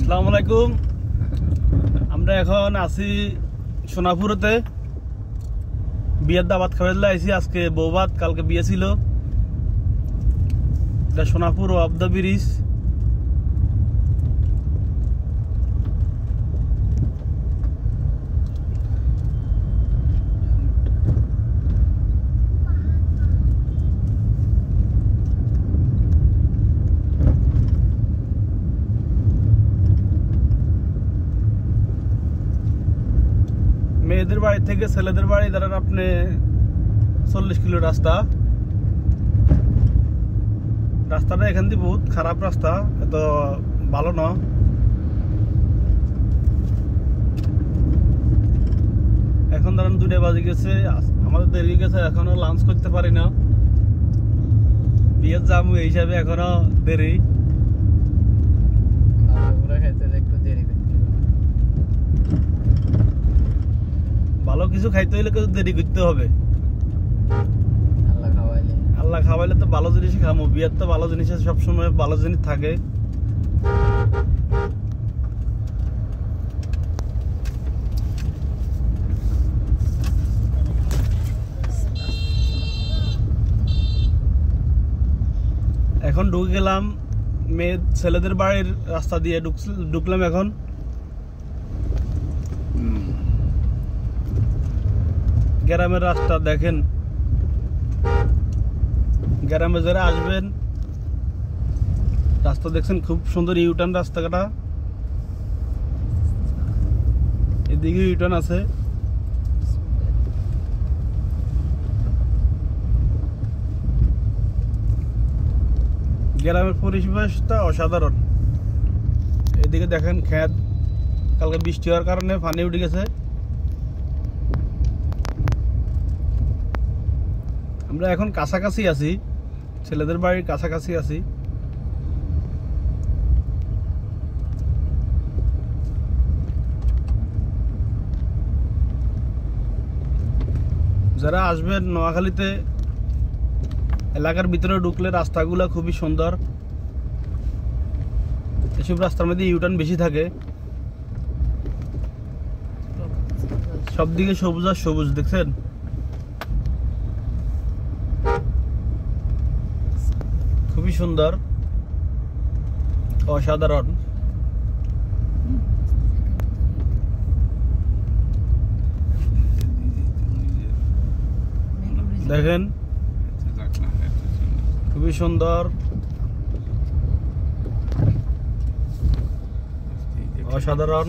আসসালামু আলাইকুম। আমরা এখন আছি সোনাপুরতে, বিয়ের দাওয়াত খাওয়াইলে আইছি। আজকে বৌভাত, কালকে বিয়ে ছিল। এটা সোনাপুর অফ দ্য ব্রিজ। মেয়েদের বাড়ি থেকে ছেলেদের বাড়ি ধরেন আপনি 40 কিলো রাস্তা। রাস্তাটা এখান থেকে বহুত খারাপ রাস্তা, এত ভালো না। এখন ধরেন 2টা বাজে গেছে, আমাদের দেরি গেছে, এখনো লাঞ্চ করতে পারি না। বিয়ের জামু এই হিসাবে এখনো দেরি। ভালো কিছু খাইতে হইলে কিছু দেরি করতে হবে। আল্লাহ খাওয়াইলে তো ভালো জিনিস খামো। বিয়ের তো ভালো জিনিস আছে, সবসময় ভালো জিনিস থাকে। এখন ঢুকে গেলাম মেয়ে ছেলেদের বাড়ির রাস্তা দিয়ে ঢুকলাম। এখন গ্রামের রাস্তা দেখেন, গ্রামে যারা আসবেন রাস্তা দেখছেন খুব সুন্দর। ইউটার্ন রাস্তাটা, এদিকে ইউটার্ন আছে। গ্রামের পরিবেশটা অসাধারণ। এদিকে দেখেন ক্ষেত, কালকে বৃষ্টি হওয়ার কারণে পানি উঠে গেছে। আমরা এখন কাছাকাছি আছি, ছেলেদের বাড়ির কাছাকাছি আছি। যারা আসবেন নোয়াখালীতে, এলাকার ভিতরে ঢুকলে রাস্তাগুলো খুবই সুন্দর। এসব রাস্তার মধ্যে ইউটার্ন বেশি থাকে, সব দিকে সবুজ আর সবুজ। দেখছেন খুবই সুন্দর, অসাধারণ। দেখেন খুবই সুন্দর, অসাধারণ।